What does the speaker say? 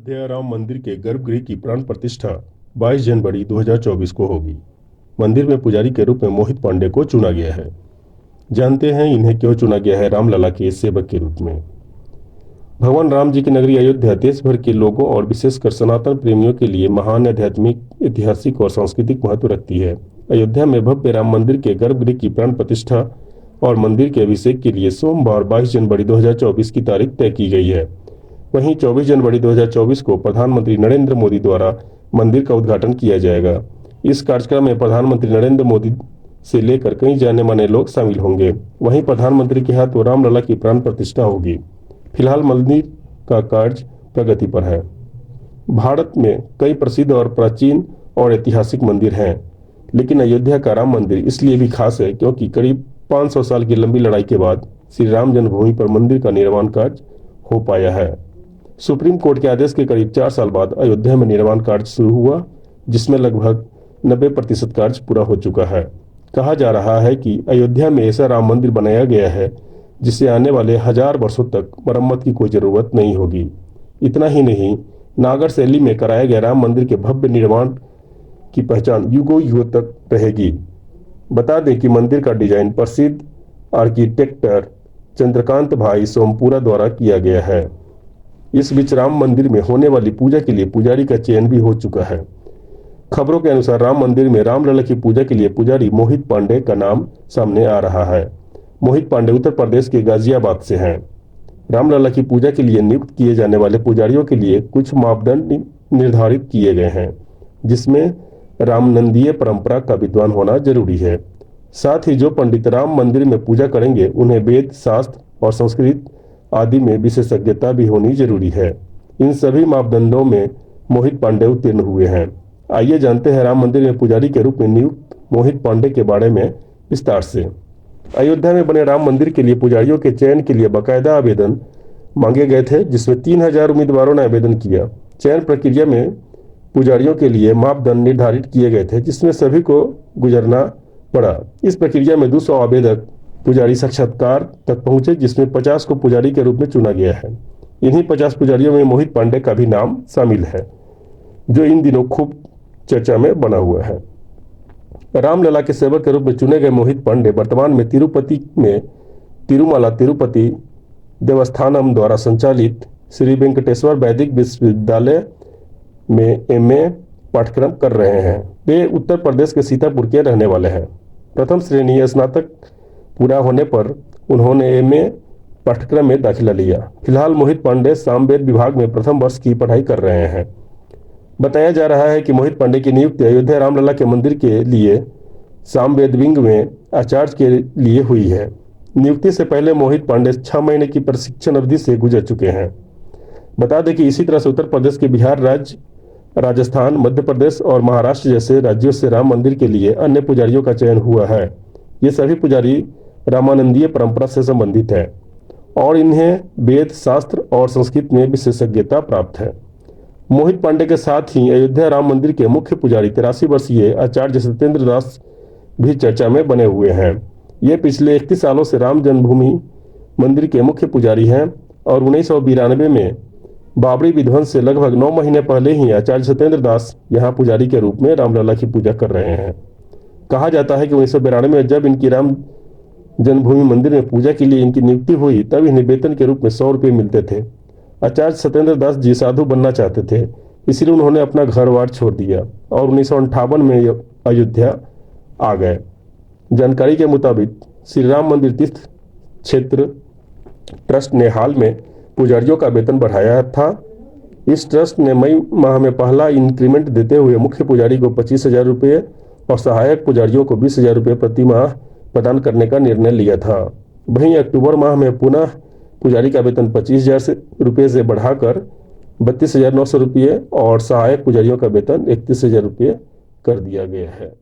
अयोध्या राम मंदिर के गर्भगृह की प्राण प्रतिष्ठा 22 जनवरी 2024 को होगी। मंदिर में पुजारी के रूप में मोहित पांडे को चुना गया है। जानते हैं इन्हें क्यों चुना गया है रामलला के सेवक के रूप में। भगवान राम जी की नगरी अयोध्या देश भर के लोगों और विशेषकर सनातन प्रेमियों के लिए महान आध्यात्मिक, ऐतिहासिक और सांस्कृतिक महत्व रखती है। अयोध्या में भव्य राम मंदिर के गर्भगृह की प्राण प्रतिष्ठा और मंदिर के अभिषेक के लिए सोमवार 22 जनवरी 2024 की तारीख तय की गई है। वहीं 24 जनवरी 2024 को प्रधानमंत्री नरेंद्र मोदी द्वारा मंदिर का उद्घाटन किया जाएगा। इस कार्यक्रम में प्रधानमंत्री नरेंद्र मोदी से लेकर कई जाने माने लोग शामिल होंगे। वहीं प्रधानमंत्री के हाथों रामलला की प्राण प्रतिष्ठा होगी। फिलहाल मंदिर का कार्य प्रगति पर है। भारत में कई प्रसिद्ध और प्राचीन और ऐतिहासिक मंदिर हैं, लेकिन अयोध्या का राम मंदिर इसलिए भी खास है क्योंकि करीब 500 साल की लंबी लड़ाई के बाद श्री राम जन्मभूमि पर मंदिर का निर्माण कार्य हो पाया है। सुप्रीम कोर्ट के आदेश के करीब 4 साल बाद अयोध्या में निर्माण कार्य शुरू हुआ, जिसमें लगभग 90% कार्य पूरा हो चुका है। कहा जा रहा है कि अयोध्या में ऐसा राम मंदिर बनाया गया है जिसे आने वाले 1000 वर्षों तक मरम्मत की कोई जरूरत नहीं होगी। इतना ही नहीं, नागर शैली में कराया गया राम मंदिर के भव्य निर्माण की पहचान युगों युगों तक रहेगी। बता दें कि मंदिर का डिजाइन प्रसिद्ध आर्किटेक्टर चंद्रकांत भाई सोमपुरा द्वारा किया गया है। इस बीच राम मंदिर में होने वाली पूजा के लिए पुजारी का चयन भी हो चुका है। खबरों के अनुसार राम मंदिर में रामलला की पूजा के लिए पुजारी मोहित पांडे का नाम सामने आ रहा है। मोहित पांडे उत्तर प्रदेश के गाजियाबाद से हैं। रामलला की पूजा के लिए नियुक्त किए जाने वाले पुजारियों के लिए कुछ मापदंड निर्धारित किए गए हैं, जिसमें रामनंदीय परंपरा का विद्वान होना जरूरी है। साथ ही जो पंडित राम मंदिर में पूजा करेंगे उन्हें वेद, शास्त्र और संस्कृत आदि में विशेषज्ञता भी होनी जरूरी है। इन सभी मापदंडों में मोहित पांडे उत्तीर्ण हुए हैं। आइए जानते हैं राम मंदिर में पुजारी के रूप में नियुक्त मोहित पांडे के बारे में विस्तार से। अयोध्या में बने राम मंदिर के लिए पुजारियों के चयन के लिए बाकायदा आवेदन मांगे गए थे, जिसमें 3000 उम्मीदवारों ने आवेदन किया। चयन प्रक्रिया में पुजारियों के लिए मापदंड निर्धारित किए गए थे, जिसमें सभी को गुजरना पड़ा। इस प्रक्रिया में 200 आवेदक पुजारी साक्षात्कार तक पहुंचे, जिसमें 50 को पुजारी के रूप में चुना गया है। इन्हीं 50 पुजारियों में मोहित पांडे का भी नाम शामिल है, जो इन दिनों खूब चर्चा में बना हुआ है। रामलला के सेवक के रूप में चुने गए मोहित पांडे वर्तमान में तिरुपति में तिरुमला तिरुपति देवस्थानम द्वारा संचालित श्री वेंकटेश्वर वैदिक विश्वविद्यालय में एमए पाठ्यक्रम कर रहे हैं। वे उत्तर प्रदेश के सीतापुर के रहने वाले हैं। प्रथम श्रेणी स्नातक पूरा होने पर उन्होंने एमए पाठ्यक्रम में दाखिला लिया। फिलहाल मोहित पांडे सामवेद विभाग में प्रथम वर्ष की पढ़ाई कर रहे हैं। बताया जा रहा है कि मोहित पांडे की नियुक्ति अयोध्या रामलला के मंदिर के लिए सामवेद विंग में आचार्य के लिए हुई है। नियुक्ति से पहले मोहित पांडे 6 महीने की प्रशिक्षण अवधि से गुजर चुके हैं। बता दें कि इसी तरह से उत्तर प्रदेश के बिहार राज्य, राजस्थान, मध्य प्रदेश और महाराष्ट्र जैसे राज्यों से राम मंदिर के लिए अन्य पुजारियों का चयन हुआ है। ये सभी पुजारी रामानंदीय परंपरा से संबंधित है और इन्हें वेद, शास्त्र और संस्कृत में विशेषज्ञता प्राप्त है। मोहित पांडे के साथ ही अयोध्या राम मंदिर के मुख्य पुजारी 83 वर्षीय आचार्य सत्येंद्र दास भी चर्चा में बने हुए हैं। ये पिछले 31 सालों से राम जन्मभूमि मंदिर के मुख्य पुजारी हैं और 1992 में बाबरी विध्वंस से लगभग 9 महीने पहले ही आचार्य सत्येंद्र दास यहाँ पुजारी के रूप में रामलला की पूजा कर रहे हैं। कहा जाता है कि 1992 में जब इनकी राम जन्मभूमि मंदिर में पूजा के लिए इनकी नियुक्ति हुई, तब इन्हें वेतन के रूप में 100 रुपये मिलते थे। आचार्य सत्येंद्र दास जी साधु बनना चाहते थे, इसलिए उन्होंने अपना घर बार छोड़ दिया और 1958 में अयोध्या आ गए। जानकारी के मुताबिक श्री राम मंदिर तीर्थ क्षेत्र ट्रस्ट ने हाल में पुजारियों का वेतन बढ़ाया था। इस ट्रस्ट ने मई माह में पहला इंक्रीमेंट देते हुए मुख्य पुजारी को 25,000 रुपये और सहायक पुजारियों को 20,000 रुपये प्रति माह प्रदान करने का निर्णय लिया था। वहीं अक्टूबर माह में पुनः पुजारी का वेतन 25,000 रुपये से बढ़ाकर 32,900 रुपये और सहायक पुजारियों का वेतन 31,000 रुपये कर दिया गया है।